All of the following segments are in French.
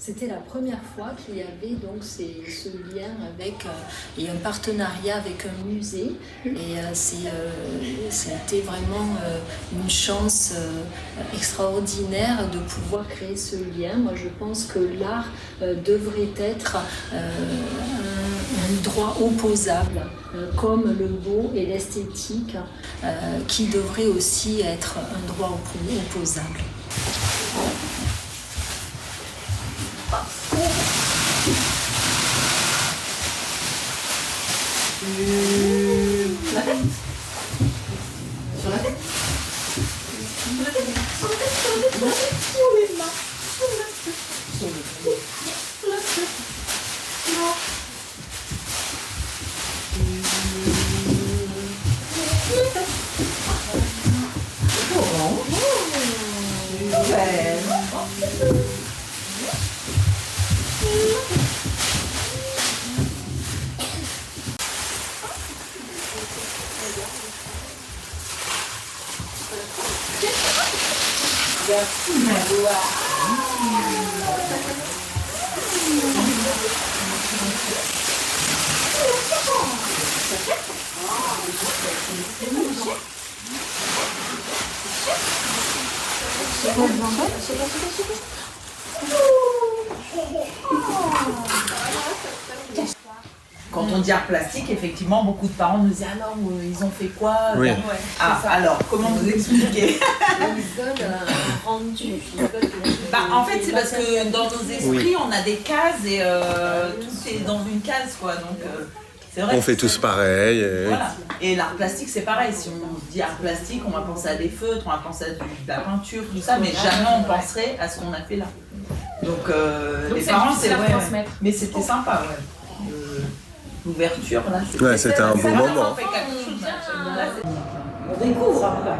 C'était la première fois qu'il y avait donc ce lien avec et un partenariat avec un musée. Et c'était vraiment une chance extraordinaire de pouvoir créer ce lien. Moi, je pense que l'art devrait être un droit opposable, comme le beau et l'esthétique, qui devrait aussi être un droit opposable. Sur la tête. Sur la tête. Sur la tête. Sur la tête. Sur la tête. Sur la tête. Sur les mains. Sur la tête. Sur la tête. Sur la tête. Quand on dit art plastique, effectivement, beaucoup de parents nous disent alors ils ont fait quoi? Oui. Alors, comment vous expliquer? Ils veulent un rendu. En fait, c'est parce que dans nos esprits, on a des cases et tout est dans une case, quoi. Donc, c'est vrai. On fait tous pareil. Voilà. Et l'art plastique, c'est pareil. Si on dit art plastique, on va penser à des feutres, on va penser à de la peinture, tout ça, mais jamais on penserait à ce qu'on a fait là. Donc les parents, c'est ouais. Mais c'était sympa, ouais. L'ouverture, là, c'était un bon moment. On découvre après.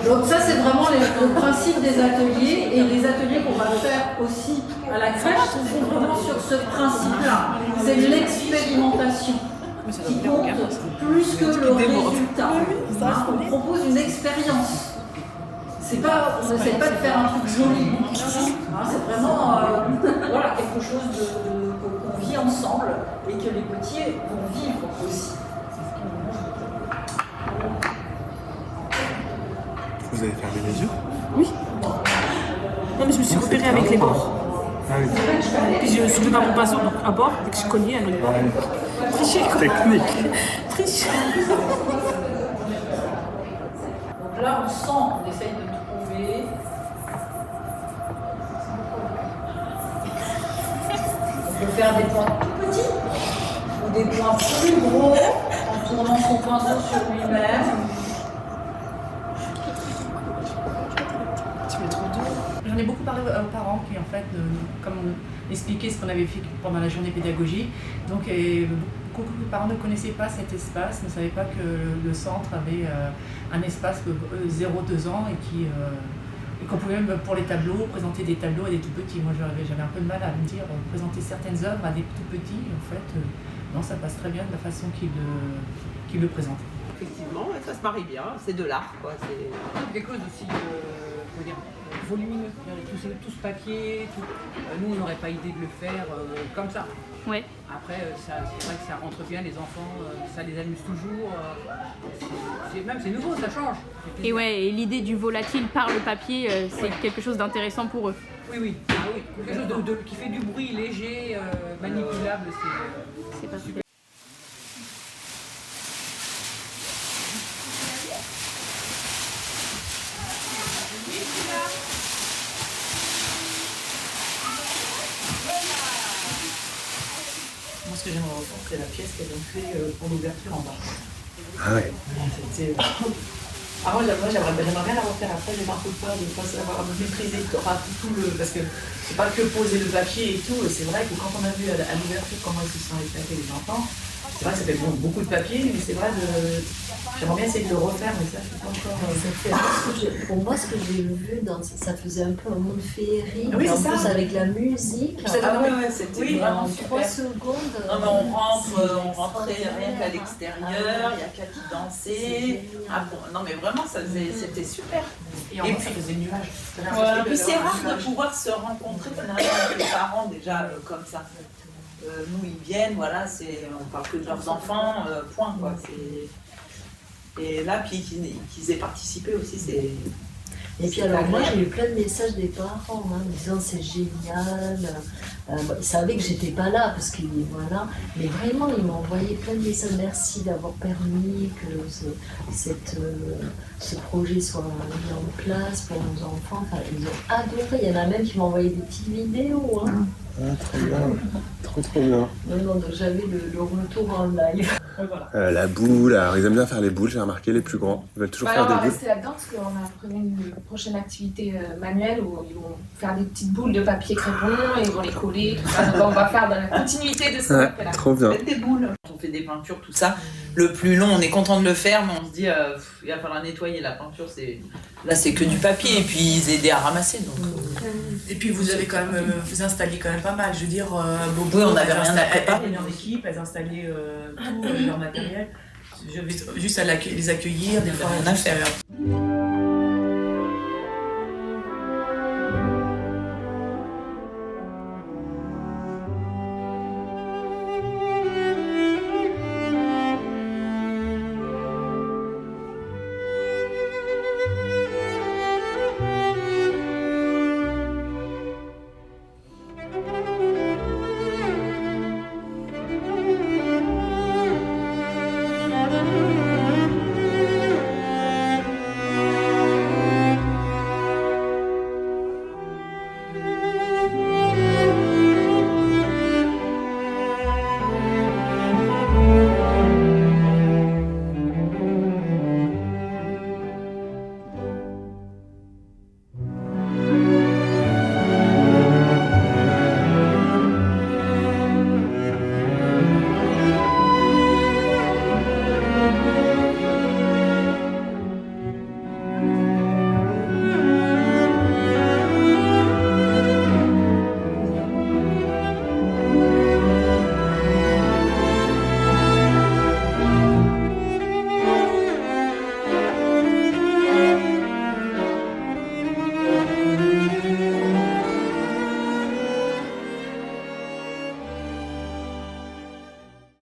Donc ça, c'est vraiment le principe des ateliers. Et les ateliers qu'on va faire aussi à la crèche sont vraiment sur ce principe-là. C'est l'expérimentation qui compte plus que le résultat. On propose une expérience. On n'essaie pas de faire un truc joli. C'est vraiment voilà, quelque chose qu'on vit ensemble et que les petits vont vivre aussi. Vous avez fermé les yeux? Oui. Non, mais je me suis repérée avec les bords. Ah oui. Puis je suis devant mon pinceau, donc un bord, dès que je cognais, un autre bord. Tricher, quoi. Technique. Tricher. Donc là, on sent, on essaye de trouver. On peut faire des points tout petits ou des points plus gros en tournant son pinceau sur lui-même. J'en ai beaucoup parlé aux parents qui, en fait, comme expliquer ce qu'on avait fait pendant la journée pédagogie. Donc, beaucoup de parents ne connaissaient pas cet espace, ne savaient pas que le centre avait un espace 0-2 ans et qu'on pouvait même, pour les tableaux, présenter des tableaux à des tout petits. Moi, j'avais un peu de mal à me dire, présenter certaines œuvres à des tout petits. En fait, non, ça passe très bien de la façon qu'il le présente. Effectivement, ça se marie bien, c'est de l'art, quoi. C'est Quelque chose aussi volumineux, tout ce papier, tout. Nous, on n'aurait pas idée de le faire comme ça. Ouais. Après, c'est vrai que ça rentre bien, les enfants, ça les amuse toujours. C'est nouveau, ça change. Et ouais, et l'idée du volatile par le papier, c'est quelque chose d'intéressant pour eux. Oui. Quelque chose qui fait du bruit léger, manipulable, C'est pas super. Moi, ce que j'aimerais refaire, c'est la pièce qu'elles ont fait pour l'ouverture en bas. Ah ouais. C'était... Ah ouais, moi j'aimerais bien la refaire après, j'ai un peu peur de ne pas savoir maîtriser tout le... Parce que c'est pas que poser le papier et tout, et c'est vrai que quand on a vu à l'ouverture comment ils se sont éclatés les enfants, C'est vrai que ça fait beaucoup de papier, mais c'est vrai j'aimerais bien essayer de le refaire, mais ça, je sais pas encore. Pour moi, ce que j'ai vu, ça faisait un peu un monde féerique, oui, en c'est plus ça. avec la musique. C'était vraiment en 3 super. secondes. Non mais on rentrait rien qu'à l'extérieur, il y a qu'à qui danser. Ah bon, non mais vraiment c'était super. Et en plus, ça faisait nuage. Et puis c'est rare de pouvoir se rencontrer finalement avec les parents déjà comme ça. Nous ils viennent, voilà, on parle que de leurs enfants, point quoi. Et là, puis qu'ils aient participé aussi, c'est... Et puis alors moi j'ai eu plein de messages des parents disant c'est génial, ils savaient que j'étais pas là parce que voilà, mais vraiment ils m'ont envoyé plein de messages, merci d'avoir permis que ce projet soit mis en place pour nos enfants, enfin, ils ont adoré, il y en a même qui m'ont envoyé des petites vidéos. Très bien, trop bien. Non, donc j'avais le retour en live. Voilà. La boule, alors ils aiment bien faire les boules, j'ai remarqué, les plus grands. Ils veulent toujours faire des On va boules. rester là-dedans parce qu'on a prévu une prochaine activité manuelle où ils vont faire des petites boules de papier crépon et ils vont les coller, tout ça. Donc on va faire dans la continuité de ce qu'on fait là. Trop bien. Des boules. On fait des peintures, tout ça. Le plus long, on est content de le faire, mais on se dit, il va falloir nettoyer la peinture. Là, c'est que du papier, et puis ils aidaient à ramasser. Donc, Et puis vous avez quand même, vous installiez quand même pas mal. Je veux dire, Oui, on avait rien à préparer. Elles venaient en équipe, elles installaient tout leur matériel. J'avais juste à les accueillir, des fois rien à faire.